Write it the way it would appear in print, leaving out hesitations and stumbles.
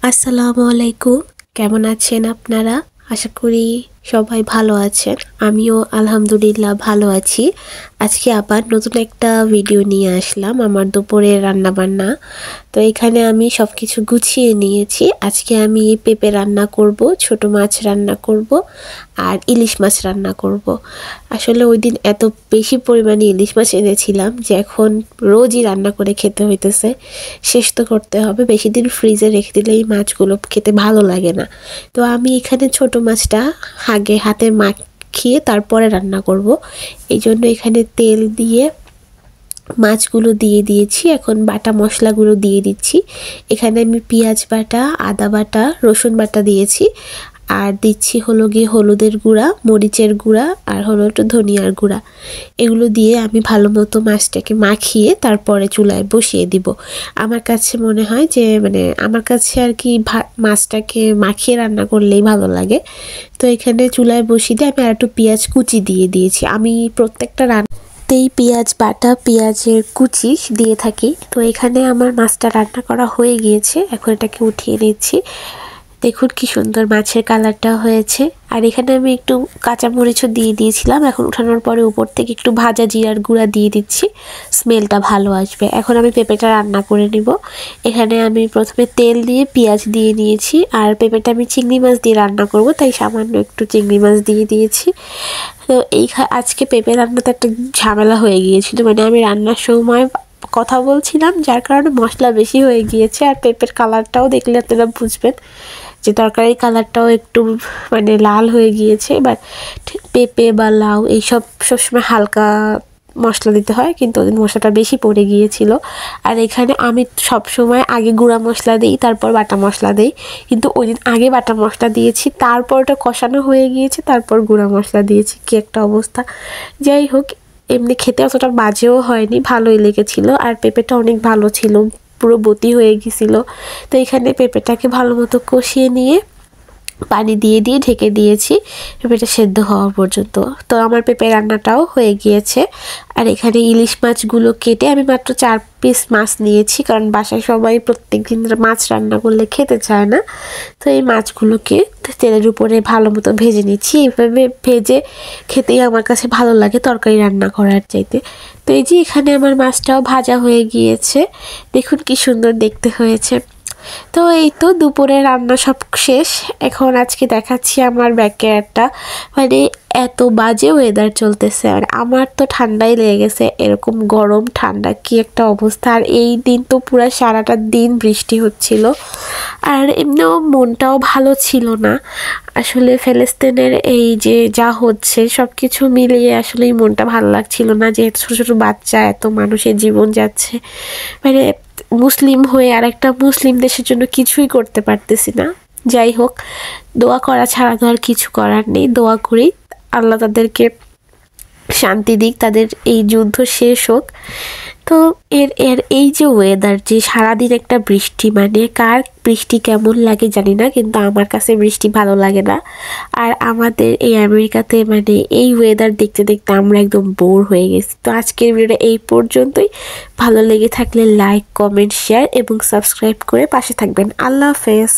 আসসালামু আলাইকুম। কেমন আছেন আপনারা? আশা করি সবাই ভালো আছেন। আমিও আলহামদুলিল্লাহ ভালো আছি। আজকে আবার নতুন একটা ভিডিও নিয়ে আসলাম আমার দুপুরের রান্নাবান্না। তো এখানে আমি সব কিছু গুছিয়ে নিয়েছি। আজকে আমি পেঁপে রান্না করব, ছোট মাছ রান্না করব আর ইলিশ মাছ রান্না করব। আসলে ওই দিন এত বেশি পরিমাণে ইলিশ মাছ এনেছিলাম যে এখন রোজই রান্না করে খেতে হইতেছে। শেষ তো করতে হবে, বেশি দিন ফ্রিজে রেখে দিলে এই মাছগুলো খেতে ভালো লাগে না। তো আমি এখানে ছোট মাছটা আগে হাতে মাখিয়ে তারপরে রান্না করব। এই জন্য এখানে তেল দিয়ে মাছগুলো দিয়ে দিয়েছি। এখন বাটা মশলাগুলো দিয়ে দিচ্ছি। এখানে আমি পেঁয়াজ বাটা, আদা বাটা, রসুন বাটা দিয়েছি। আর দিচ্ছি হলো গিয়ে হলুদের গুঁড়া, মরিচের গুঁড়া আর হলো একটু ধনিয়ার গুঁড়া। এগুলো দিয়ে আমি ভালো মতো মাছটাকে মাখিয়ে তারপরে চুলায় বসিয়ে দিব। আমার কাছে মনে হয় যে আমার কাছে আর কি মাছটাকে মাখিয়ে রান্না করলেই ভালো লাগে। তো এখানে চুলায় বসিয়ে দিয়ে আমি আর একটু পেঁয়াজ কুচি দিয়ে দিয়েছি। আমি প্রত্যেকটা তেই পেঁয়াজ বাটা, পেঁয়াজের কুচি দিয়ে থাকি। তো এখানে আমার মাছটা রান্না করা হয়ে গিয়েছে, এখন এটাকে উঠিয়ে নিচ্ছি। দেখুন কি সুন্দর মাছের কালারটা হয়েছে। আর এখানে আমি একটু কাঁচামরিচও দিয়ে দিয়েছিলাম। এখন উঠানোর পরে উপর থেকে একটু ভাজা জিরার গুঁড়া দিয়ে দিচ্ছি, স্মেলটা ভালো আসবে। এখন আমি পেঁপেটা রান্না করে নিব। এখানে আমি প্রথমে তেল দিয়ে পেঁয়াজ দিয়ে নিয়েছি। আর পেঁপেটা আমি চিংড়ি মাছ দিয়ে রান্না করব, তাই সামান্য একটু চিংড়ি মাছ দিয়ে দিয়েছি। তো আজকে পেঁপে রান্নাতে একটা ঝামেলা হয়ে গিয়েছিল, আমি রান্নার সময় কথা বলছিলাম যার কারণে মশলা বেশি হয়ে গিয়েছে। আর পেঁপের কালারটাও দেখলে আপনারা বুঝবেন যে তরকারির কালারটাও একটু লাল হয়ে গিয়েছে। বাট পেঁপে বা লাউ এইসব সবসময় হালকা মশলা দিতে হয়, কিন্তু ওদিন মশলাটা বেশি পড়ে গিয়েছিল। আর এখানে আমি সব সময় আগে গুঁড়া মশলা দিই, তারপর বাটা মশলা দিই, কিন্তু ওই দিন আগে বাটা মশলা দিয়েছি, তারপর ওটা কষানো হয়ে গিয়েছে, তারপর গুঁড়া মশলা দিয়েছি। কি একটা অবস্থা! যাই হোক, এমনি খেতে অতটা বাজেও হয়নি, ভালোই লেগেছিল। আর পেঁপেটা অনেক ভালো ছিল, পুরো বতি হয়ে গেছিল। তো এখানে পেঁপেটাকে ভালো মতো কষিয়ে নিয়ে পানি দিয়ে ঢেকে দিয়েছি পেঁপেটা সেদ্ধ হওয়া পর্যন্ত। তো আমার পেঁপে রান্নাটাও হয়ে গিয়েছে। আর এখানে ইলিশ মাছগুলো কেটে আমি মাত্র 4 পিস মাছ নিয়েছি, কারণ বাসায় সবাই প্রত্যেক দিন মাছ রান্না করলে খেতে চায় না। তো এই মাছগুলোকে তেলের উপরে ভালো মতো ভেজে নিচ্ছি। এইভাবে ভেজে খেতেই আমার কাছে ভালো লাগে তরকারি রান্না করার চাইতে। তো এই যে এখানে আমার মাছটাও ভাজা হয়ে গিয়েছে, দেখুন কি সুন্দর দেখতে হয়েছে। তো এই তো দুপুরে রান্না সব শেষ। এখন আজকে দেখাচ্ছি আমার ব্যাকয়ার্ডটা। এত বাজে ওয়েদার চলতেছে, আর আমার তো ঠান্ডাই লেগে গেছে। এরকম গরম ঠান্ডা কি একটা অবস্থা। আর এই দিন তো পুরো সারাটা দিন বৃষ্টি হচ্ছিল। আর এমনিও মনটাও ভালো ছিল না। আসলে ফিলিস্তিনের এই যে যা হচ্ছে সব কিছু মিলিয়ে আসলেই মনটা ভালো লাগছিল না, যে ছোট ছোট বাচ্চা, এত মানুষের জীবন যাচ্ছে। মুসলিম হয়ে আর একটা মুসলিম দেশের জন্য কিছুই করতে পারতেছি না। যাই হোক, দোয়া করা ছাড়া তো আর কিছু করার নেই। দোয়া করি আল্লাহ তাদেরকে শান্তি দিক, তাদের এই যুদ্ধ শেষ হোক। তো এর এই যে ওয়েদার, যে সারাদিন একটা বৃষ্টি, কার বৃষ্টি কেমন লাগে জানি না, কিন্তু আমার কাছে বৃষ্টি ভালো লাগে না। আর আমাদের এই আমেরিকাতে এই ওয়েদার দেখতে দেখতে আমরা একদম বোর হয়ে গেছি। তো আজকের ভিডিওটা এই পর্যন্তই। ভালো লেগে থাকলে লাইক, কমেন্ট, শেয়ার এবং সাবস্ক্রাইব করে পাশে থাকবেন। আল্লাহ হাফেজ।